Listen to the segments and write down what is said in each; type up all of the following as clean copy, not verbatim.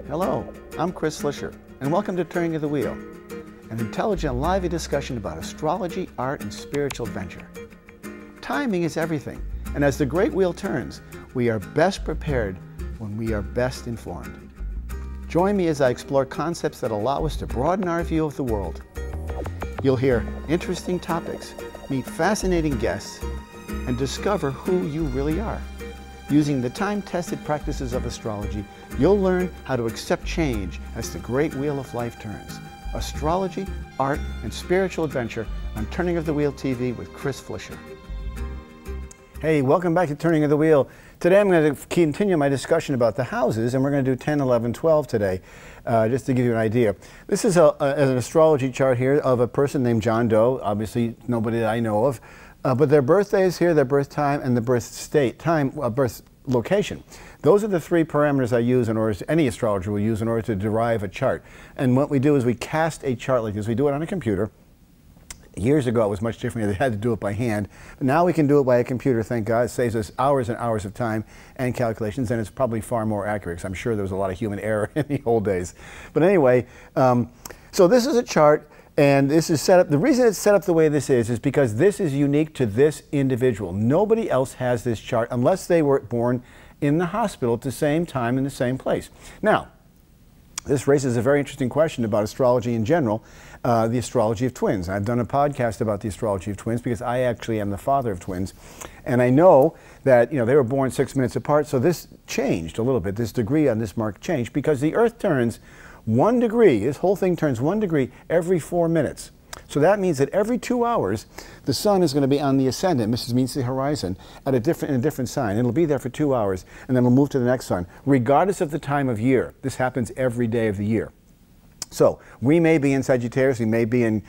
Hello, I'm Chris Flisher, and welcome to Turning of the Wheel, an intelligent, lively discussion about astrology, art, and spiritual adventure. Timing is everything, and as the great wheel turns, we are best prepared when we are best informed. Join me as I explore concepts that allow us to broaden our view of the world. You'll hear interesting topics, meet fascinating guests, and discover who you really are. Using the time-tested practices of astrology, you'll learn how to accept change as the great wheel of life turns. Astrology, art, and spiritual adventure on Turning of the Wheel TV with Chris Flisher. Hey, welcome back to Turning of the Wheel. Today I'm going to continue my discussion about the houses, and we're going to do 10, 11, 12 today, just to give you an idea. This is an astrology chart here of a person named John Doe, obviously nobody that I know of. But their birthday is here, their birth time, and the birth state, birth location. Those are the three parameters I use in order to, any astrologer will use in order to derive a chart. And what we do is we cast a chart like this. We do it on a computer. Years ago it was much different. They had to do it by hand. But now we can do it by a computer, thank God. It saves us hours and hours of time and calculations, and it's probably far more accurate, because I'm sure there was a lot of human error in the old days. But anyway, so this is a chart. And this is set up, the reason it's set up the way this is because this is unique to this individual. Nobody else has this chart unless they were born in the hospital at the same time in the same place. Now, this raises a very interesting question about astrology in general, the astrology of twins. I've done a podcast about the astrology of twins because I actually am the father of twins. And I know that, you know, they were born 6 minutes apart, so this changed a little bit. This degree on this mark changed because the Earth turns 1 degree, this whole thing turns 1 degree every 4 minutes. So that means that every 2 hours, the sun is going to be on the ascendant, which means the horizon, at in a different sign. It'll be there for 2 hours, and then it'll move to the next sign, regardless of the time of year. This happens every day of the year. So we may be in Sagittarius, we may be in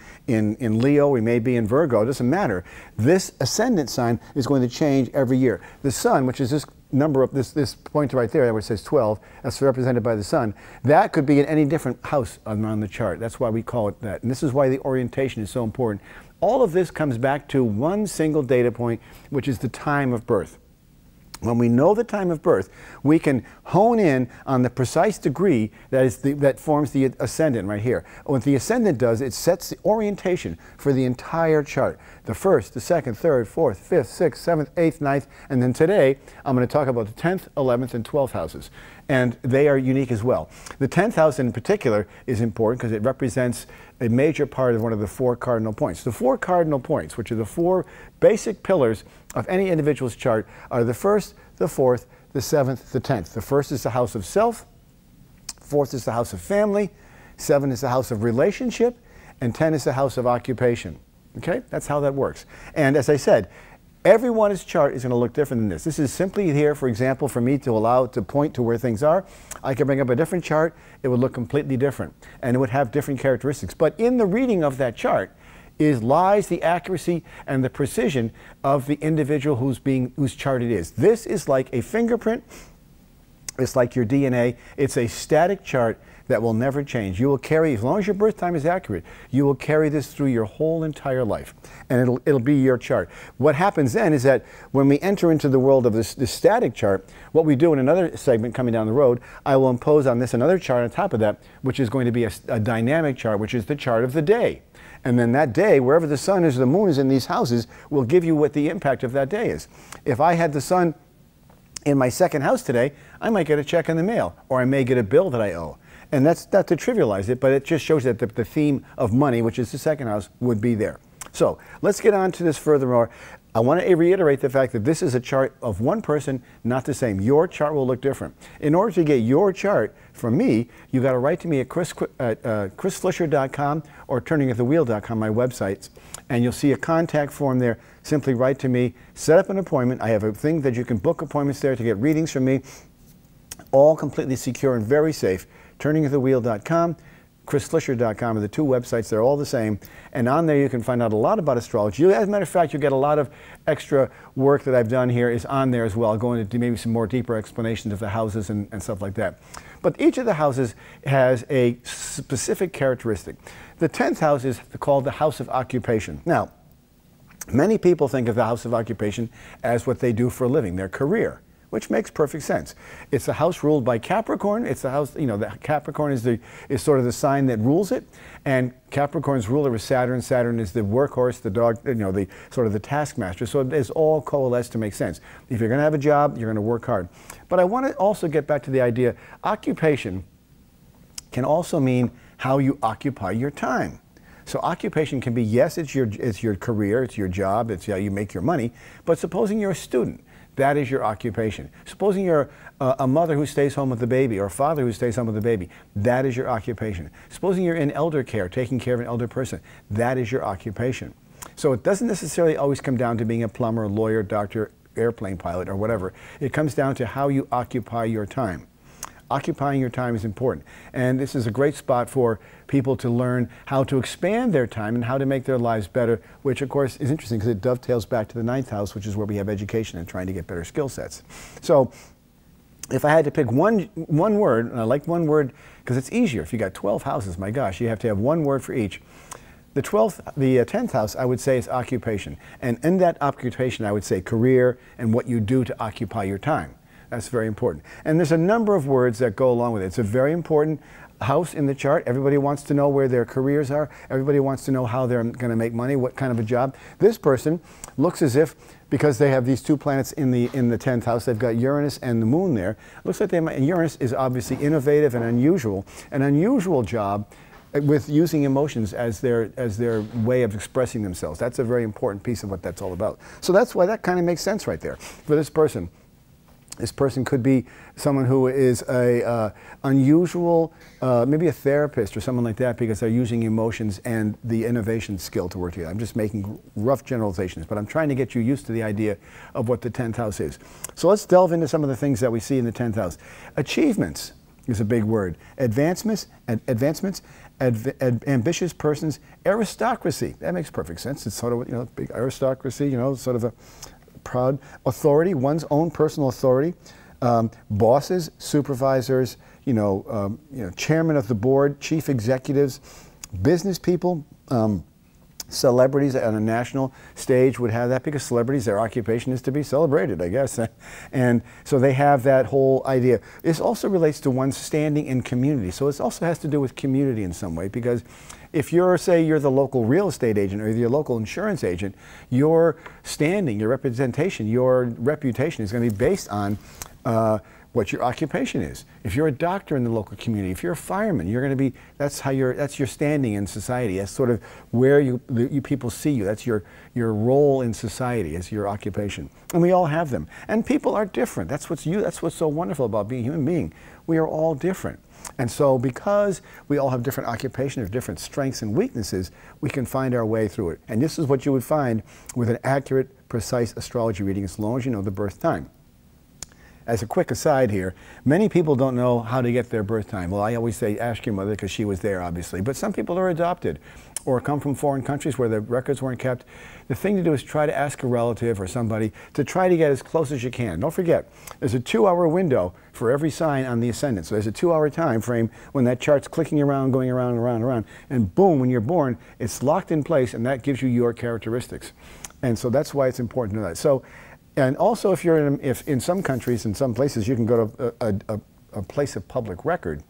Leo, we may be in Virgo, it doesn't matter. This ascendant sign is going to change every year. The sun, which is this number of this pointer right there where it says 12, that's represented by the sun, that could be in any different house on the chart. That's why we call it that. And this is why the orientation is so important. All of this comes back to one single data point, which is the time of birth. When we know the time of birth, we can hone in on the precise degree that forms the ascendant right here. What the ascendant does, it sets the orientation for the entire chart. The first, the second, third, fourth, fifth, sixth, seventh, eighth, ninth, and then today I'm going to talk about the 10th, 11th, and 12th houses. And they are unique as well. The 10th house in particular is important because it represents a major part of one of the 4 cardinal points. The 4 cardinal points, which are the 4 basic pillars of any individual's chart, are the 1st, the 4th, the 7th, the 10th. The 1st is the house of self, 4th is the house of family, 7 is the house of relationship, and 10 is the house of occupation. Okay, that's how that works. And as I said, everyone's chart is going to look different than this. This is simply here, for example, for me to allow it to point to where things are. I can bring up a different chart. It would look completely different, and it would have different characteristics. But in the reading of that chart lies the accuracy and the precision of the individual whose chart it is. This is like a fingerprint. It's like your DNA. It's a static chart that will never change. You will carry, as long as your birth time is accurate, you will carry this through your whole entire life. And it'll be your chart. What happens then is that when we enter into the world of this static chart, what we do in another segment coming down the road, I will impose on this another chart on top of that, which is going to be a dynamic chart, which is the chart of the day. And then that day, wherever the sun is, the moon is in these houses, will give you what the impact of that day is. If I had the sun in my 2nd house today, I might get a check in the mail, or I may get a bill that I owe. And that's not to trivialize it, but it just shows that the theme of money, which is the 2nd house, would be there. So let's get on to this furthermore. I want to reiterate the fact that this is a chart of one person, not the same. Your chart will look different. In order to get your chart from me, you got to write to me at chrisflisher.com or turningofthewheel.com, my websites, and you'll see a contact form there. Simply write to me, set up an appointment. I have a thing that you can book appointments there to get readings from me, all completely secure and very safe. Turningofthewheel.com, chrisflisher.com are the 2 websites. They're all the same. And on there you can find out a lot about astrology. As a matter of fact, you get a lot of extra work that I've done here is on there as well. I'll go into maybe some more deeper explanations of the houses and stuff like that. But each of the houses has a specific characteristic. The 10th house is called the house of occupation. Now, many people think of the house of occupation as what they do for a living, their career. which makes perfect sense. It's a house ruled by Capricorn. It's the house, the Capricorn is sort of the sign that rules it, and Capricorn's ruler is Saturn. Saturn is the workhorse, the dog, the sort of the taskmaster. So it's all coalesced to make sense. If you're going to have a job, you're going to work hard. But I want to also get back to the idea, occupation can also mean how you occupy your time. So occupation can be, yes, it's your career, it's your job, it's how you make your money, but supposing you're a student, that is your occupation. Supposing you're a mother who stays home with the baby or a father who stays home with the baby, that is your occupation. Supposing you're in elder care, taking care of an elder person, that is your occupation. So it doesn't necessarily always come down to being a plumber, lawyer, doctor, airplane pilot, or whatever. It comes down to how you occupy your time. Occupying your time is important. And this is a great spot for people to learn how to expand their time and how to make their lives better, which of course is interesting because it dovetails back to the 9th house, which is where we have education and trying to get better skill sets. So if I had to pick one word, and I like one word because it's easier. If you got 12 houses, my gosh, you have to have one word for each. The 10th house, I would say, is occupation. And in that occupation, I would say career and what you do to occupy your time. That's very important. And there's a number of words that go along with it. It's a very important house in the chart. Everybody wants to know where their careers are. Everybody wants to know how they're going to make money, what kind of a job. This person looks as if, because they have these 2 planets in the 10th house, they've got Uranus and the moon there. Looks like and Uranus is obviously innovative and unusual. An unusual job with using emotions as their way of expressing themselves. That's a very important piece of what that's all about. So that's why that kind of makes sense right there for this person. This person could be someone who is a unusual, maybe a therapist or someone like that, because they're using emotions and the innovation skill to work together. I'm just making rough generalizations, but I'm trying to get you used to the idea of what the 10th house is. So let's delve into some of the things that we see in the 10th house. Achievements is a big word. Advancements, ambitious persons, aristocracy. That makes perfect sense. It's sort of, big aristocracy, sort of a proud authority, one's own personal authority, bosses, supervisors, chairman of the board, chief executives, business people, celebrities on a national stage would have that because celebrities, their occupation is to be celebrated, I guess. And so they have that whole idea. This also relates to one's standing in community. So it also has to do with community in some way, because if say you're the local real estate agent or your local insurance agent, your standing, your representation, your reputation is going to be based on what your occupation is. If you're a doctor in the local community, if you're a fireman, you're going to be, that's your standing in society. That's sort of where you people see you. That's your role in society, as your occupation. And we all have them. And people are different. That's what's so wonderful about being a human being. We are all different. And so because we all have different occupations, different strengths and weaknesses, we can find our way through it. And this is what you would find with an accurate, precise astrology reading, as long as you know the birth time. As a quick aside here, many people don't know how to get their birth time. Well, I always say ask your mother because she was there, obviously. But some people are adopted or come from foreign countries where the records weren't kept. The thing to do is try to ask a relative or somebody to try to get as close as you can. Don't forget, there's a 2-hour window for every sign on the ascendant. So there's a 2-hour time frame when that chart's clicking around, going around and around and around. And boom, when you're born, it's locked in place, and that gives you your characteristics. And so that's why it's important to know that. So, and also if in some countries, in some places, you can go to a place of public record,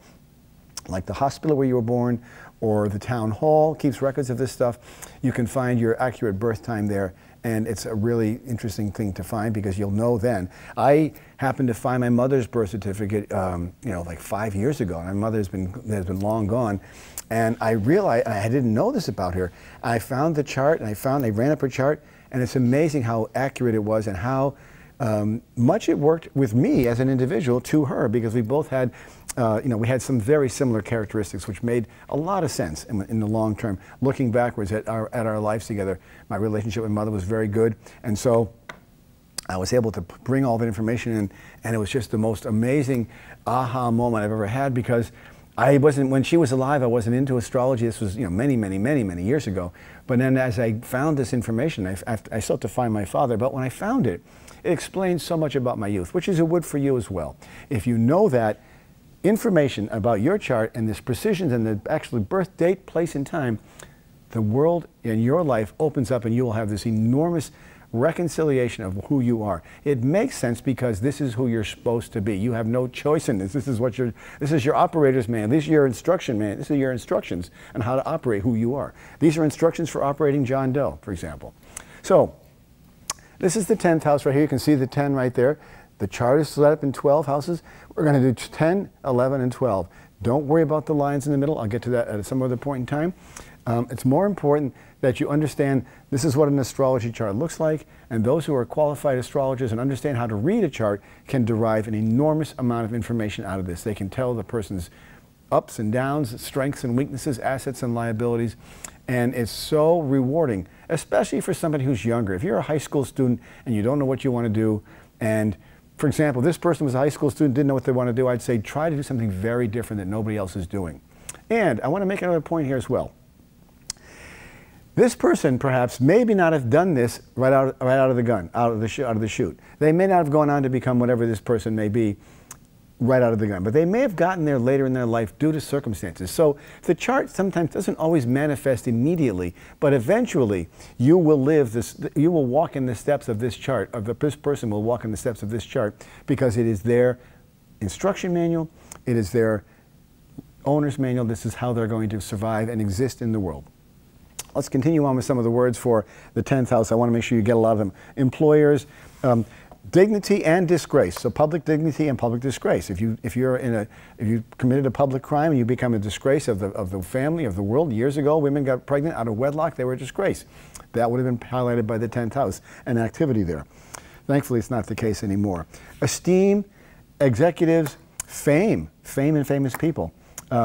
like the hospital where you were born, or the town hall keeps records of this stuff. You can find your accurate birth time there, and it's a really interesting thing to find because you'll know then. I happened to find my mother's birth certificate, like 5 years ago. My mother has been long gone, and I realized I didn't know this about her. I found the chart, and I ran up her chart, and it's amazing how accurate it was and how much it worked with me as an individual to her, because we both had, we had some very similar characteristics, which made a lot of sense in the long term. Looking backwards at our lives together, my relationship with mother was very good, and so I was able to bring all that information in, and it was just the most amazing aha moment I've ever had, because when she was alive, I wasn't into astrology. This was, many years ago. But then as I found this information, I still have to find my father, but when I found it, it explains so much about my youth, which is it would for you as well. If you know that information about your chart and this precision and the actual birth date, place, and time, the world in your life opens up, and you will have this enormous reconciliation of who you are. It makes sense because this is who you're supposed to be. You have no choice in this. This is your operator's manual. This is your instruction manual. This is your instructions on how to operate who you are. These are instructions for operating John Doe, for example. So this is the 10th house right here. You can see the 10 right there. The chart is split up in 12 houses. We're going to do 10, 11, and 12. Don't worry about the lines in the middle. I'll get to that at some other point in time. It's more important that you understand this is what an astrology chart looks like, and those who are qualified astrologers and understand how to read a chart can derive an enormous amount of information out of this. They can tell the person's ups and downs, strengths and weaknesses, assets and liabilities, and it's so rewarding, especially for somebody who's younger. If you're a high school student and you don't know what you want to do, and for example, this person was a high school student, didn't know what they want to do, I'd say try to do something very different that nobody else is doing. And I want to make another point here as well. This person perhaps maybe not have done this right out of the chute. They may not have gone on to become whatever this person may be right out of the gun, but they may have gotten there later in their life due to circumstances. So the chart sometimes doesn't always manifest immediately, but eventually you will live this, you will walk in the steps of this chart, this person will walk in the steps of this chart because it is their instruction manual, it is their owner's manual. This is how they're going to survive and exist in the world. Let's continue on with some of the words for the 10th house. I want to make sure you get a lot of them. Employers, dignity and disgrace. So public dignity and public disgrace. If you committed a public crime and you become a disgrace of the family, of the world. Years ago, women got pregnant out of wedlock. They were a disgrace. That would have been highlighted by the 10th house and activity there. Thankfully, it's not the case anymore. Esteem, executives, fame and famous people.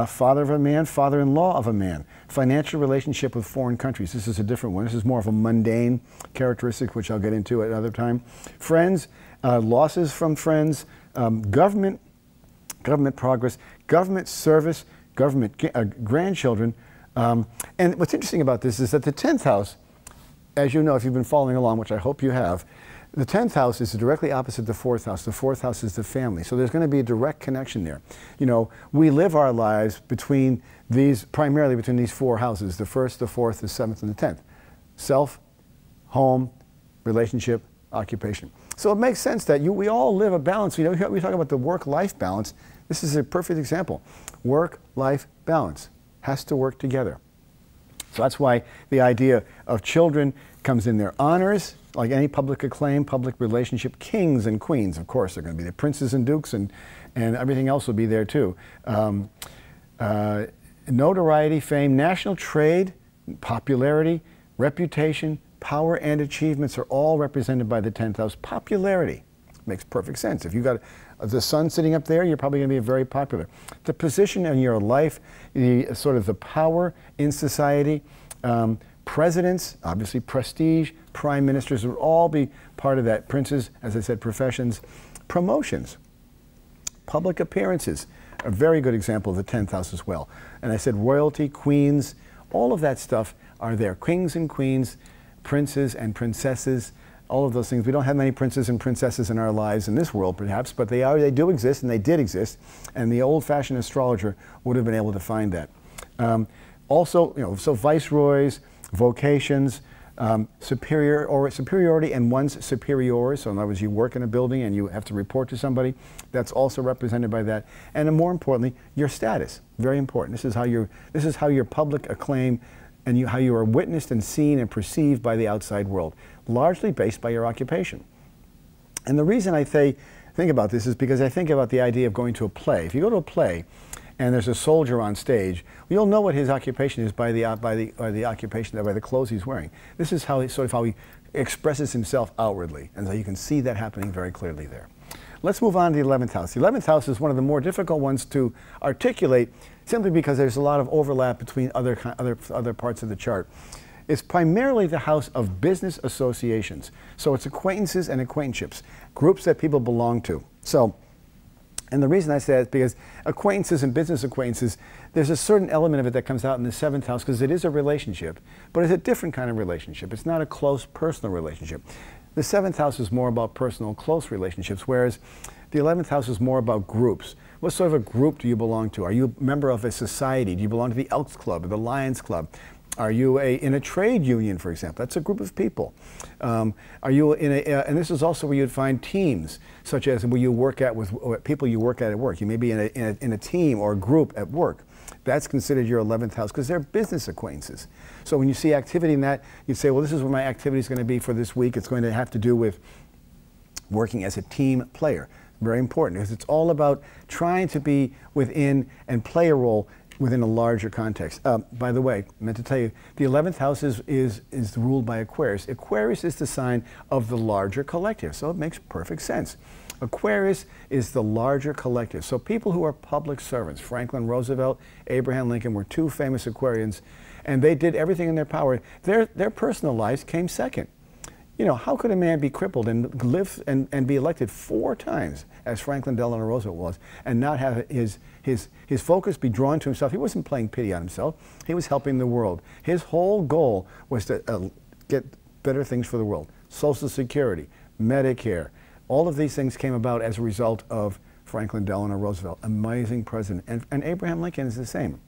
Father of a man, father-in-law of a man. Financial relationship with foreign countries. This is a different one. This is more of a mundane characteristic, which I'll get into at another time. Friends, losses from friends, government progress, government service, government grandchildren. And what's interesting about this is that the 10th house, as you know, if you've been following along, which I hope you have, the 10th house is directly opposite the 4th house. The 4th house is the family. So there's going to be a direct connection there. You know, we live our lives between these, primarily between these 4 houses, the 1st, the 4th, the 7th, and the 10th. Self, home, relationship, occupation. So it makes sense that we all live a balance. You know, we talk about the work-life balance. This is a perfect example. Work-life balance has to work together. So that's why the idea of children comes in there. Honors, like any public acclaim, public relationship, kings and queens, of course, they're going to be the princes and dukes, and everything else will be there too. Notoriety, fame, national trade, popularity, reputation, power, and achievements are all represented by the 10th house. Popularity makes perfect sense. If you've got the sun sitting up there, you're probably going to be very popular. The position in your life, sort of the power in society, presidents, obviously prestige, prime ministers would all be part of that. Princes, as I said, professions, promotions, public appearances, a very good example of the 10th house as well. And I said royalty, queens, all of that stuff are there. Kings and queens, princes and princesses, all of those things. We don't have many princes and princesses in our lives in this world, perhaps, but they do exist, and they did exist, and the old-fashioned astrologer would have been able to find that. Also, you know, so viceroys, vocations, superiority and one's superiors. So in other words, you work in a building and you have to report to somebody. That's also represented by that. And then more importantly, your status. Very important. This is how your public acclaim and how you are witnessed and seen and perceived by the outside world, largely based by your occupation. And the reason I think about this is because I think about the idea of going to a play. If you go to a play and there's a soldier on stage, you'll know what his occupation is by the clothes he's wearing. This is how he expresses himself outwardly, and so you can see that happening very clearly there. Let's move on to the 11th house. The 11th house is one of the more difficult ones to articulate, simply because there's a lot of overlap between other parts of the chart. It's primarily the house of business associations. So it's acquaintances and acquaintanceships, groups that people belong to. And the reason I say that is because acquaintances and business acquaintances, there's a certain element of it that comes out in the 7th house because it is a relationship, but it's a different kind of relationship. It's not a close personal relationship. The 7th house is more about personal close relationships, whereas the 11th house is more about groups. What sort of a group do you belong to? Are you a member of a society? Do you belong to the Elks Club or the Lions Club? Are you in a trade union, for example? That's a group of people. Are you in and this is also where you'd find teams, such as where you work at with people you work at work. You may be in a team or a group at work. That's considered your 11th house because they're business acquaintances. So when you see activity in that, you say, well, this is what my activity is going to be for this week. It's going to have to do with working as a team player. Very important because it's all about trying to be within and play a role within a larger context. By the way, I meant to tell you, the 11th house is ruled by Aquarius. Aquarius is the sign of the larger collective, so it makes perfect sense. Aquarius is the larger collective. So people who are public servants, Franklin Roosevelt, Abraham Lincoln were two famous Aquarians, and they did everything in their power. Their personal lives came second. You know, how could a man be crippled and live and be elected 4 times, as Franklin Delano Roosevelt was, and not have his focus be drawn to himself? He wasn't playing pity on himself. He was helping the world. His whole goal was to get better things for the world. Social Security, Medicare, all of these things came about as a result of Franklin Delano Roosevelt, amazing president. And Abraham Lincoln is the same.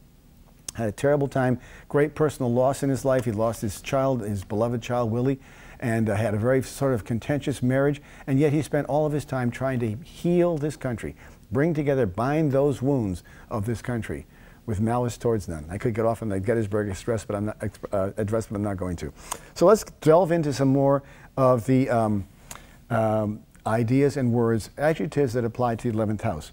Had a terrible time, great personal loss in his life. He lost his child, his beloved child, Willie, and had a very sort of contentious marriage, and yet he spent all of his time trying to heal this country, bring together, bind those wounds of this country with malice towards none. I could get off on the Gettysburg Address, but I'm not going to. So let's delve into some more of the ideas and words, adjectives that apply to the 11th house.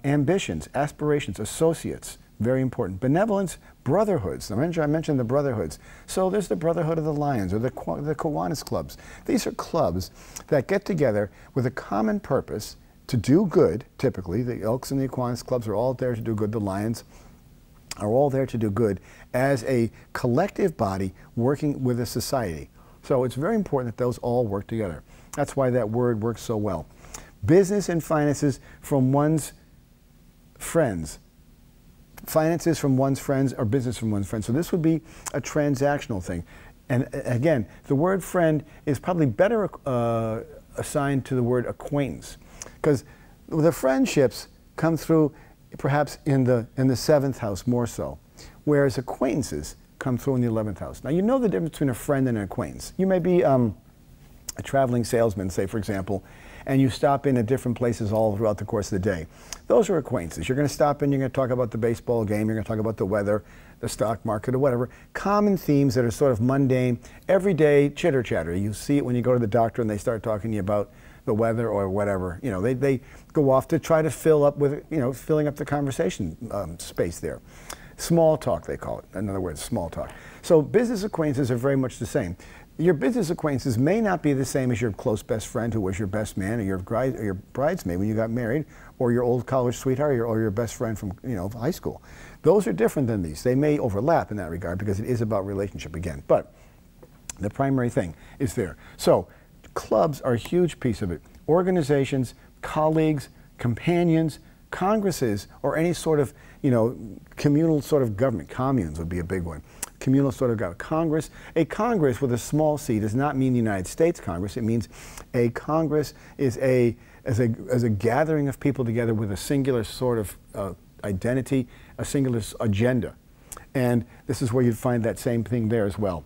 Ambitions, aspirations, associates, very important. Benevolence, brotherhoods. I mentioned the brotherhoods. So there's the Brotherhood of the Lions or the Kiwanis clubs. These are clubs that get together with a common purpose to do good. Typically, the Elks and the Kiwanis clubs are all there to do good. The Lions are all there to do good as a collective body working with a society. So it's very important that those all work together. That's why that word works so well. Business and finances from one's friends. Finances from one's friends or business from one's friends. So this would be a transactional thing. And again, the word friend is probably better assigned to the word acquaintance, because the friendships come through perhaps in the 7th house more so, whereas acquaintances come through in the 11th house. Now you know the difference between a friend and an acquaintance. You may be a traveling salesman, say for example, and you stop in at different places all throughout the course of the day. Those are acquaintances. You're going to stop in, you're going to talk about the baseball game, you're going to talk about the weather, the stock market, or whatever. Common themes that are sort of mundane, everyday chitter chatter. You see it when you go to the doctor and they start talking to you about the weather or whatever. You know, they go off to try to fill up with, you know, filling up the conversation space there. Small talk, they call it. In other words, small talk. So business acquaintances are very much the same. Your business acquaintances may not be the same as your close best friend who was your best man, or your bridesmaid when you got married, or your old college sweetheart, or your best friend from, you know, high school. Those are different than these. They may overlap in that regard because it is about relationship again. But the primary thing is there. So clubs are a huge piece of it. Organizations, colleagues, companions, congresses, or any sort of, you know, communal sort of government. Communes would be a big one. Communal sort of government. Congress. A Congress with a small c does not mean the United States Congress. It means a Congress is as a gathering of people together with a singular sort of identity, a singular agenda. And this is where you'd find that same thing there as well.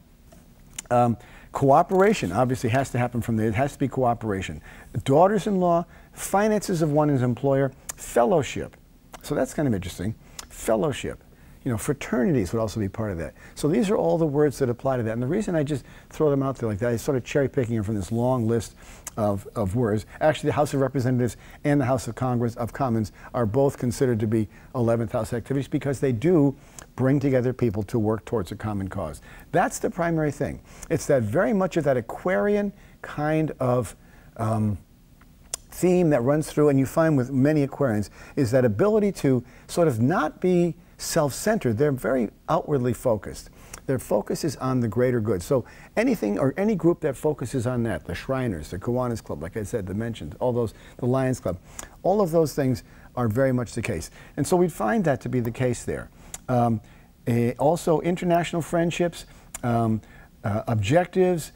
Cooperation obviously has to happen from there. It has to be cooperation. Daughters-in-law, finances of one's employer, fellowship. So that's kind of interesting. Fellowship. You know, fraternities would also be part of that. So these are all the words that apply to that. And the reason I just throw them out there like that is sort of cherry picking them from this long list of words. Actually, the House of Representatives and the House of Commons are both considered to be 11th house activities because they do bring together people to work towards a common cause. That's the primary thing. It's that very much of that Aquarian kind of theme that runs through, and you find with many Aquarians, is that ability to sort of not be self-centered. They're very outwardly focused. Their focus is on the greater good. So anything or any group that focuses on that, the Shriners, the Kiwanis Club, like I said, the mentioned, all those, the Lions Club, all of those things are very much the case. And so we find that to be the case there. Also international friendships, objectives,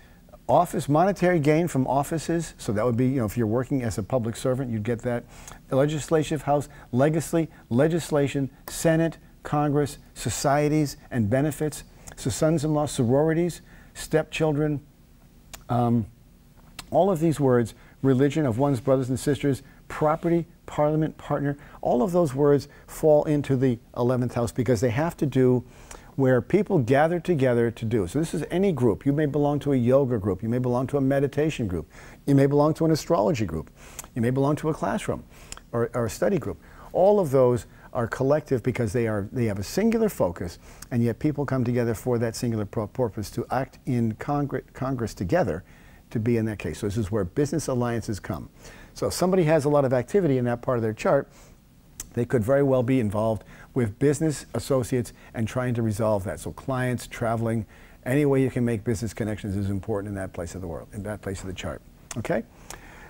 office, monetary gain from offices, so that would be, you know, if you're working as a public servant, you'd get that. The legislative house, legislation, Senate, Congress, societies, and benefits. So sons-in-law, sororities, stepchildren, all of these words, religion of one's brothers and sisters, property, parliament, partner, all of those words fall into the 11th house because they have to do where people gather together to do. So this is any group. You may belong to a yoga group. You may belong to a meditation group. You may belong to an astrology group. You may belong to a classroom or a study group. All of those are collective because they have a singular focus, and yet people come together for that singular purpose to act in Congress together to be in that case. So this is where business alliances come. So if somebody has a lot of activity in that part of their chart, they could very well be involved with business associates and trying to resolve that. So clients, traveling, any way you can make business connections is important in that place of the world, in that place of the chart. Okay?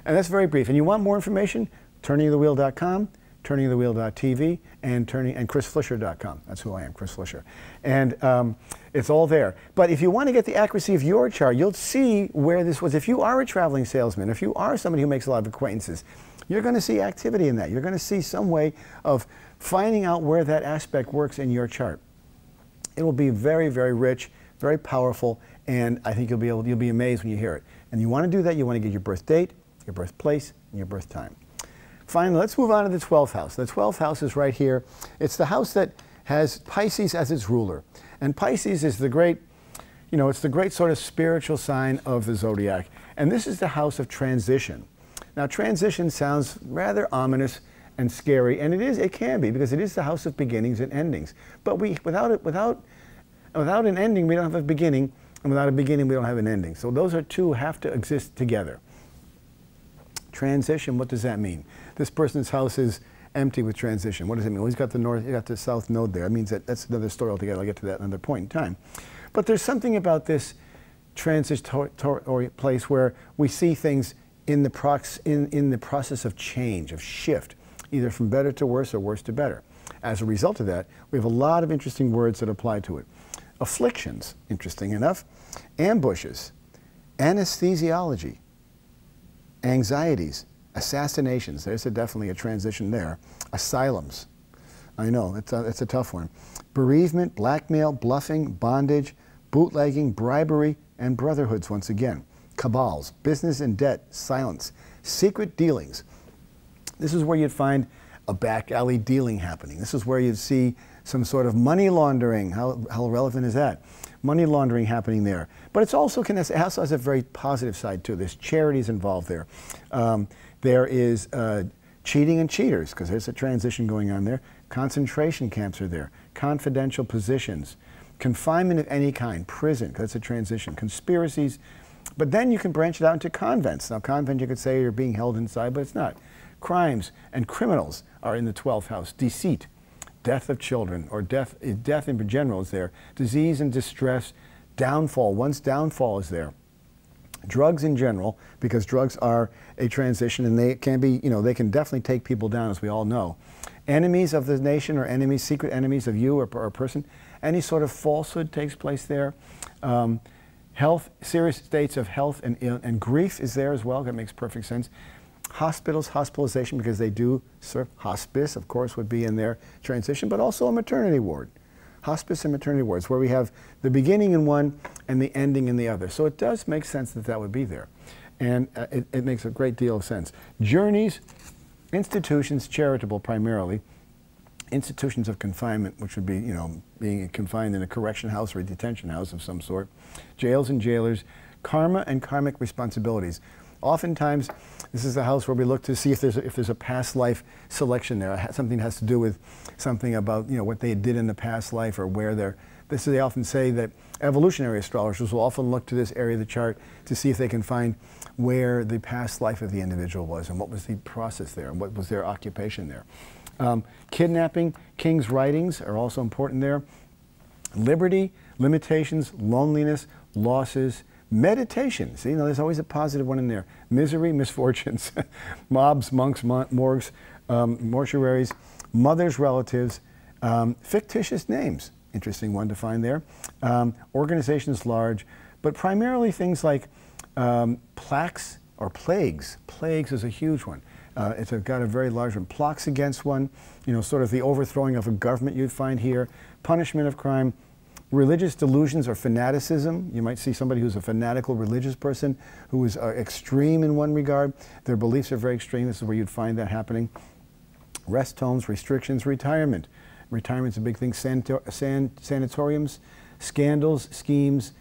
And that's very brief. And you want more information? turningofthewheel.com, turningofthewheel.tv, and chrisflisher.com. That's who I am, Chris Flisher. And it's all there. But if you want to get the accuracy of your chart, you'll see where this was. If you are a traveling salesman, if you are somebody who makes a lot of acquaintances, you're going to see activity in that. You're going to see some way of finding out where that aspect works in your chart. It will be very, very rich, very powerful, and I think you'll be amazed when you hear it. And you want to do that, you want to get your birth date, your birthplace, and your birth time. Finally, let's move on to the 12th house. The 12th house is right here. It's the house that has Pisces as its ruler. And Pisces is the great, it's the great sort of spiritual sign of the zodiac. And this is the house of transition. Now, transition sounds rather ominous and scary, and it can be, because it is the house of beginnings and endings. But without an ending, we don't have a beginning, and without a beginning, we don't have an ending. So those two have to exist together. Transition, what does that mean? This person's house is empty with transition. What does it mean? Well, he's got the north, he's got the south node there. It means that's another story altogether. I'll get to that another point in time. But there's something about this transitory place where we see things in the process of change, of shift, either from better to worse or worse to better. As a result of that, we have a lot of interesting words that apply to it. Afflictions, interesting enough, ambushes, anesthesiology, anxieties, assassinations, there's definitely a transition there, asylums, I know, it's a tough one, bereavement, blackmail, bluffing, bondage, bootlegging, bribery, and brotherhoods once again, cabals, business and debt, silence, secret dealings. This is where you'd find a back alley dealing happening. This is where you'd see some sort of money laundering. How relevant is that? Money laundering happening there. But it also has a very positive side too. There's charities involved there. There is cheating and cheaters, because there's a transition going on there. Concentration camps are there. Confidential positions. Confinement of any kind. Prison, because that's a transition. Conspiracies. But then you can branch it out into convents. Now, convent, you could say you're being held inside, but it's not. Crimes and criminals are in the 12th house. Deceit, death of children, or death in general is there. Disease and distress, downfall. One's downfall is there. Drugs in general, because drugs are a transition, and they can be, they can definitely take people down, as we all know. Enemies of the nation, or enemies, secret enemies of you or a person. Any sort of falsehood takes place there. Health, serious states of health and grief is there as well. That makes perfect sense. Hospitals, hospitalization, because they do serve. Hospice, of course, would be in their transition, but also a maternity ward. Hospice and maternity wards, where we have the beginning in one and the ending in the other. So it does make sense that that would be there. And it makes a great deal of sense. Journeys, institutions, charitable primarily, institutions of confinement, which would be, being confined in a correction house or a detention house of some sort, jails and jailers, karma and karmic responsibilities. Oftentimes, this is a house where we look to see if there's a past life selection there. Something has to do with something about what they did in the past life, or where they're. They often say that evolutionary astrologers will often look to this area of the chart to see if they can find where the past life of the individual was, and what was the process there, and what was their occupation there. Kidnapping, king's writings are also important there. Liberty, limitations, loneliness, losses. Meditation, see, there's always a positive one in there. Misery, misfortunes, mobs, monks, morgues, mortuaries, mothers, relatives, fictitious names, interesting one to find there. Organizations large, but primarily things like plaques or plagues. Plagues is a huge one. It's got a very large one. Plots against one, sort of the overthrowing of a government you'd find here. Punishment of crime, religious delusions or fanaticism. You might see somebody who's a fanatical religious person who is extreme in one regard. Their beliefs are very extreme. This is where you'd find that happening. Rest homes, restrictions, retirement. Retirement's a big thing. Sanatoriums, scandals, schemes,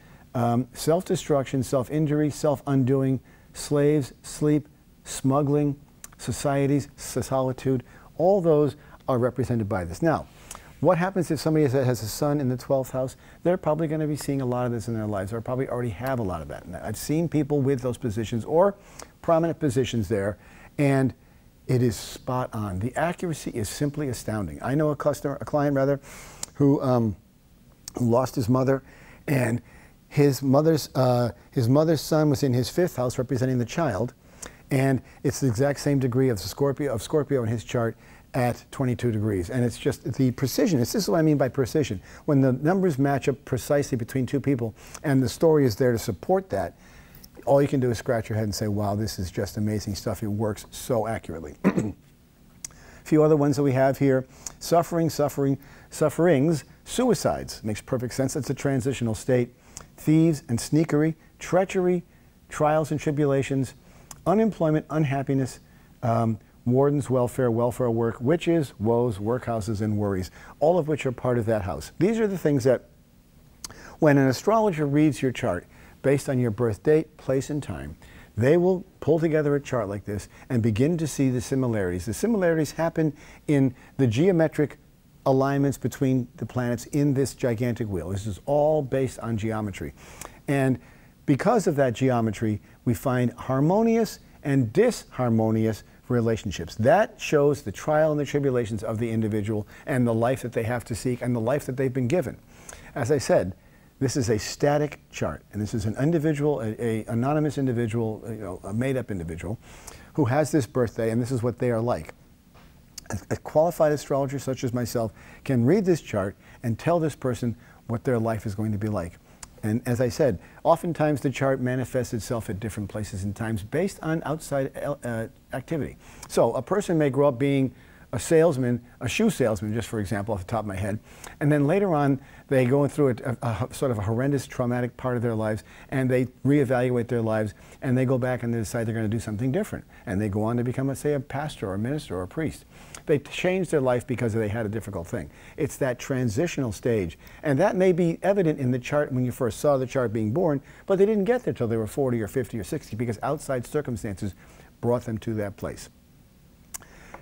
self-destruction, self-injury, self-undoing, slaves, sleep, smuggling, societies, solitude. All those are represented by this. Now, what happens if somebody has a sun in the 12th house? They're probably going to be seeing a lot of this in their lives, or probably already have a lot of that. And I've seen people with those positions or prominent positions there, and it is spot on. The accuracy is simply astounding. I know a client who lost his mother, and his mother's son was in his 5th house representing the child, and it's the exact same degree of Scorpio in his chart at 22 degrees. And it's just the precision. This is what I mean by precision. When the numbers match up precisely between two people and the story is there to support that, all you can do is scratch your head and say, wow, this is just amazing stuff. It works so accurately. A few other ones that we have here: sufferings, suicides. Makes perfect sense. That's a transitional state. Thieves and sneakery, treachery, trials and tribulations, unemployment, unhappiness, wardens, welfare work, witches, woes, workhouses, and worries, all of which are part of that house. These are the things that, when an astrologer reads your chart based on your birth date, place, and time, they will pull together a chart like this and begin to see the similarities. The similarities happen in the geometric alignments between the planets in this gigantic wheel. This is all based on geometry. And because of that geometry, we find harmonious and disharmonious relationships. That shows the trial and the tribulations of the individual and the life that they have to seek and the life that they've been given. As I said, this is a static chart, and this is an individual, an anonymous individual, a made-up individual who has this birthday, and this is what they are like. A qualified astrologer such as myself can read this chart and tell this person what their life is going to be like. And as I said, oftentimes the chart manifests itself at different places and times based on outside activity. So a person may grow up being a salesman, a shoe salesman, just for example, off the top of my head, and then later on they go through a sort of a horrendous traumatic part of their lives, and they reevaluate their lives, and they go back and they decide they're going to do something different, and they go on to become, let's say, a pastor or a minister or a priest. They change their life because they had a difficult thing. It's that transitional stage, and that may be evident in the chart when you first saw the chart being born, but they didn't get there till they were 40 or 50 or 60 because outside circumstances brought them to that place.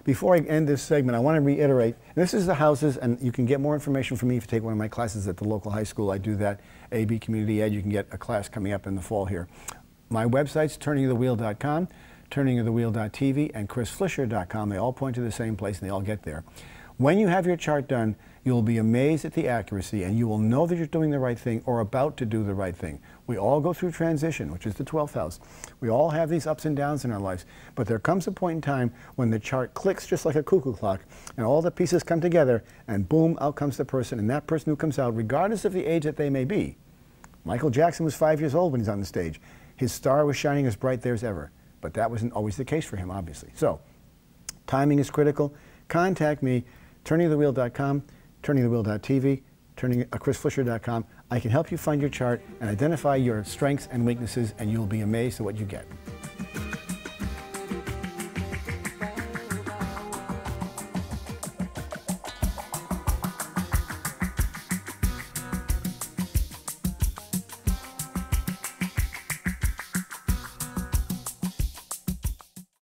Before I end this segment, I want to reiterate, this is the houses, and you can get more information from me if you take one of my classes at the local high school. I do that, AB Community Ed. You can get a class coming up in the fall here. My websites, turningofthewheel.com, turningofthewheel.tv, and chrisflisher.com. They all point to the same place, and they all get there. When you have your chart done, you'll be amazed at the accuracy, and you will know that you're doing the right thing or about to do the right thing. We all go through transition, which is the 12th house. We all have these ups and downs in our lives, but there comes a point in time when the chart clicks just like a cuckoo clock, and all the pieces come together, and boom, out comes the person, and that person who comes out, regardless of the age that they may be. Michael Jackson was 5 years old when he's on the stage. His star was shining as bright there as ever, but that wasn't always the case for him, obviously. So, timing is critical. Contact me, turningofthewheel.com, turningofthewheel.tv, chrisflisher.com. I can help you find your chart and identify your strengths and weaknesses, and you'll be amazed at what you get.